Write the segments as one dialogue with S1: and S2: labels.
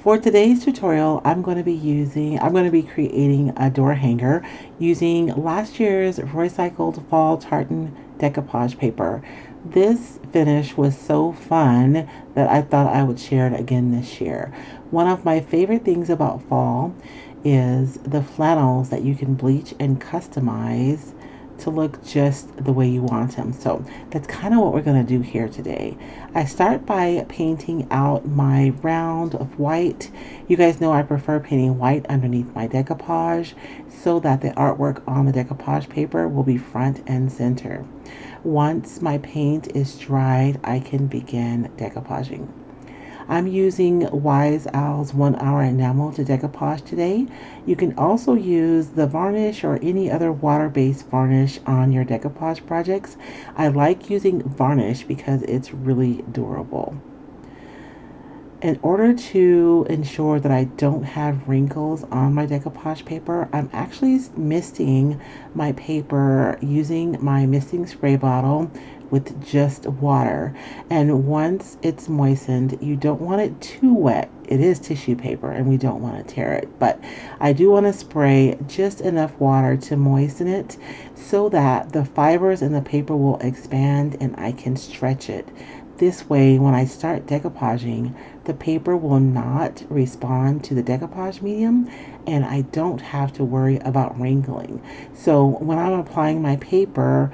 S1: For today's tutorial, I'm going to be creating a door hanger using last year's Roycycled fall tartan decoupage paper. This finish was so fun that I thought I would share it again this year. One of my favorite things about fall is the flannels that you can bleach and customize to look just the way you want them. So that's kind of what we're going to do here today. I start by painting out my round of white. You guys know I prefer painting white underneath my decoupage so that the artwork on the decoupage paper will be front and center. Once my paint is dried, I can begin decoupaging. I'm using Wise Owl's 1 hour enamel to decoupage today. You can also use the varnish or any other water-based varnish on your decoupage projects. I like using varnish because it's really durable. In order to ensure that I don't have wrinkles on my decoupage paper, I'm actually misting my paper using my misting spray bottle with just water. And once it's moistened, you don't want it too wet. It is tissue paper and we don't want to tear it, but I do want to spray just enough water to moisten it so that the fibers in the paper will expand and I can stretch it. This way, when I start decoupaging, the paper will not respond to the decoupage medium and I don't have to worry about wrinkling. So when I'm applying my paper,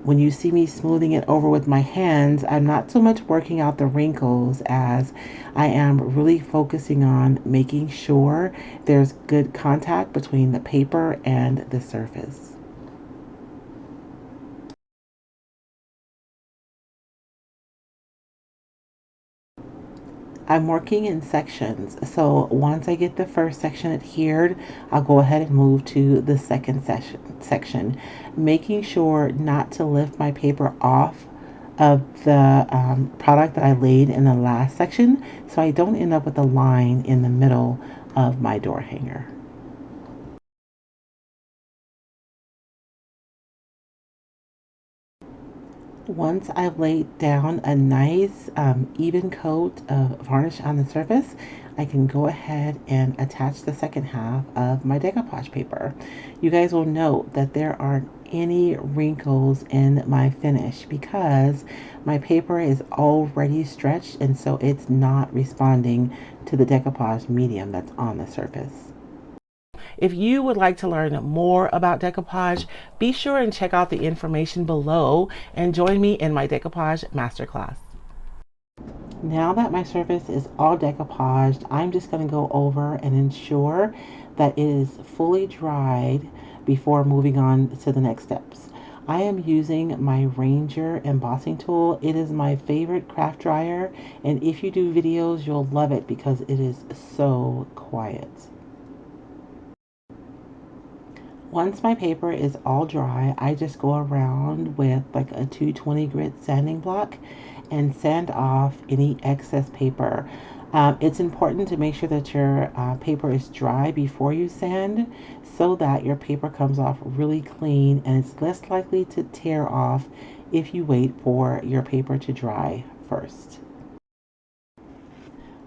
S1: when you see me smoothing it over with my hands, I'm not so much working out the wrinkles as I am really focusing on making sure there's good contact between the paper and the surface. I'm working in sections, so once I get the first section adhered, I'll go ahead and move to the second section, making sure not to lift my paper off of the product that I laid in the last section so I don't end up with a line in the middle of my door hanger. Once I've laid down a nice even coat of varnish on the surface, I can go ahead and attach the second half of my decoupage paper. You guys will note that there aren't any wrinkles in my finish because my paper is already stretched and so it's not responding to the decoupage medium that's on the surface. If you would like to learn more about decoupage, be sure and check out the information below and join me in my decoupage masterclass. Now that my surface is all decoupaged, I'm just going to go over and ensure that it is fully dried before moving on to the next steps. I am using my Ranger embossing tool. It is my favorite craft dryer, and if you do videos, you'll love it because it is so quiet. Once my paper is all dry, I just go around with like a 220 grit sanding block and sand off any excess paper. It's important to make sure that your paper is dry before you sand so that your paper comes off really clean and it's less likely to tear off if you wait for your paper to dry first.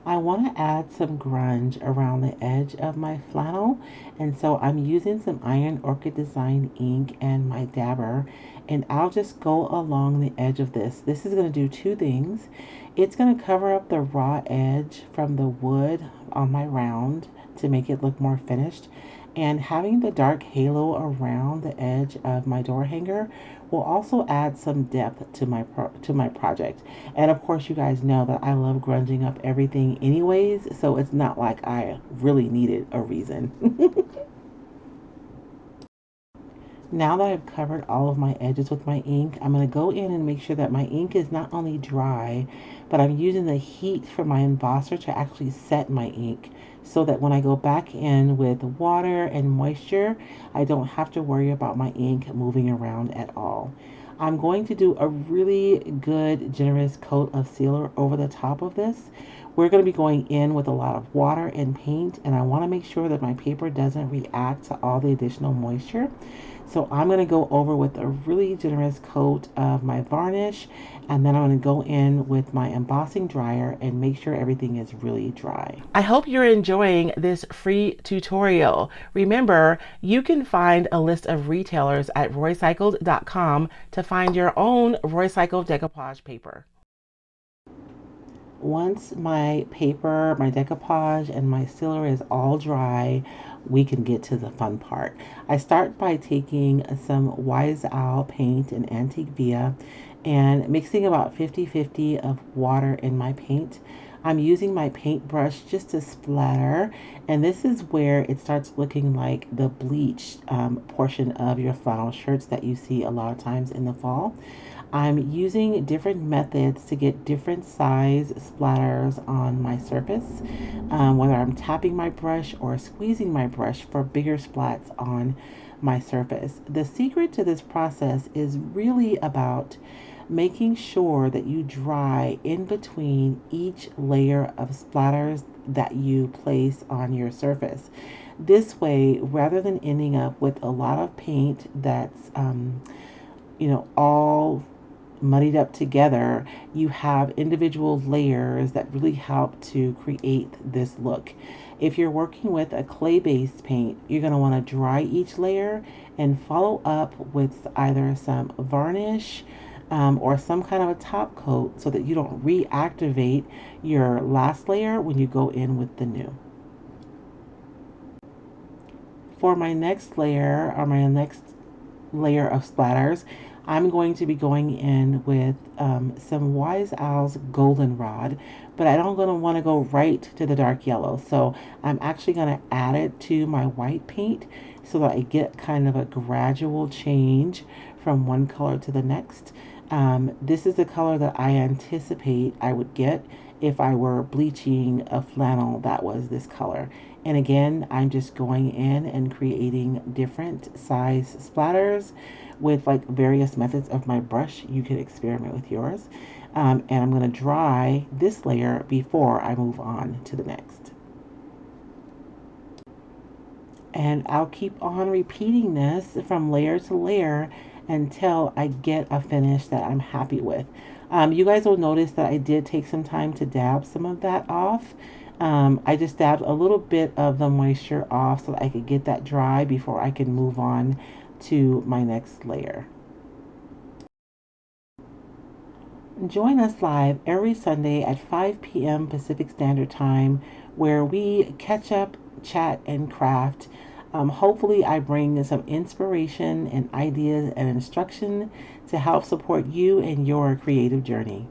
S1: I want to add some grunge around the edge of my flannel, and so I'm using some Iron Orchid Design ink and my dabber, and I'll just go along the edge of this. This is going to do two things. It's going to cover up the raw edge from the wood on my round to make it look more finished, and having the dark halo around the edge of my door hanger will also add some depth to my project. And of course, you guys know that I love grunging up everything anyways, so it's not like I really needed a reason. Now that I've covered all of my edges with my ink, I'm going to go in and make sure that my ink is not only dry, but I'm using the heat from my embosser to actually set my ink so that when I go back in with water and moisture, I don't have to worry about my ink moving around at all. I'm going to do a really good generous coat of sealer over the top of this. We're going to be going in with a lot of water and paint, and I want to make sure that my paper doesn't react to all the additional moisture. So I'm going to go over with a really generous coat of my varnish, and then I'm going to go in with my embossing dryer and make sure everything is really dry. I hope you're enjoying this free tutorial. Remember, you can find a list of retailers at roycycled.com to find your own Roycycled decoupage paper. Once my paper, my decoupage, and my sealer is all dry, we can get to the fun part. I start by taking some Wise Owl paint in Antique Via and mixing about 50-50 of water in my paint. I'm using my paintbrush just to splatter, and this is where it starts looking like the bleached portion of your flannel shirts that you see a lot of times in the fall. I'm using different methods to get different size splatters on my surface, whether I'm tapping my brush or squeezing my brush for bigger splats on my surface. The secret to this process is really about making sure that you dry in between each layer of splatters that you place on your surface. This way, rather than ending up with a lot of paint that's all muddied up together, you have individual layers that really help to create this look. If you're working with a clay-based paint, you're going to want to dry each layer and follow up with either some varnish or some kind of a top coat so that you don't reactivate your last layer when you go in with the new. For my next layer, or my next layer of splatters, I'm going to be going in with some Wise Owl's Goldenrod, but I don't gonna want to go right to the dark yellow. So I'm actually going to add it to my white paint so that I get kind of a gradual change from one color to the next. This is the color that I anticipate I would get if I were bleaching a flannel that was this color. And again, I'm just going in and creating different size splatters with like various methods of my brush. You can experiment with yours. And I'm going to dry this layer before I move on to the next. And I'll keep on repeating this from layer to layer until I get a finish that I'm happy with. You guys will notice that I did take some time to dab some of that off. I just dabbed a little bit of the moisture off so that I could get that dry before I can move on to my next layer. Join us live every Sunday at 5 p.m. Pacific Standard Time where we catch up, chat, and craft. Hopefully, I bring some inspiration and ideas and instruction to help support you in your creative journey.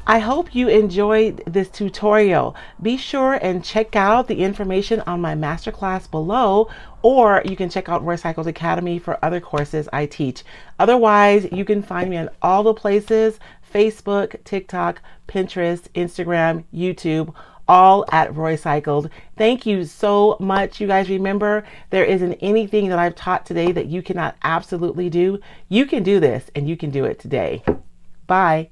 S1: I hope you enjoyed this tutorial. Be sure and check out the information on my masterclass below, or you can check out Roycycled Academy for other courses I teach. Otherwise, you can find me on all the places: Facebook, TikTok, Pinterest, Instagram, YouTube, all at Roycycled. Thank you so much. You guys, remember, there isn't anything that I've taught today that you cannot absolutely do. You can do this, and you can do it today. Bye.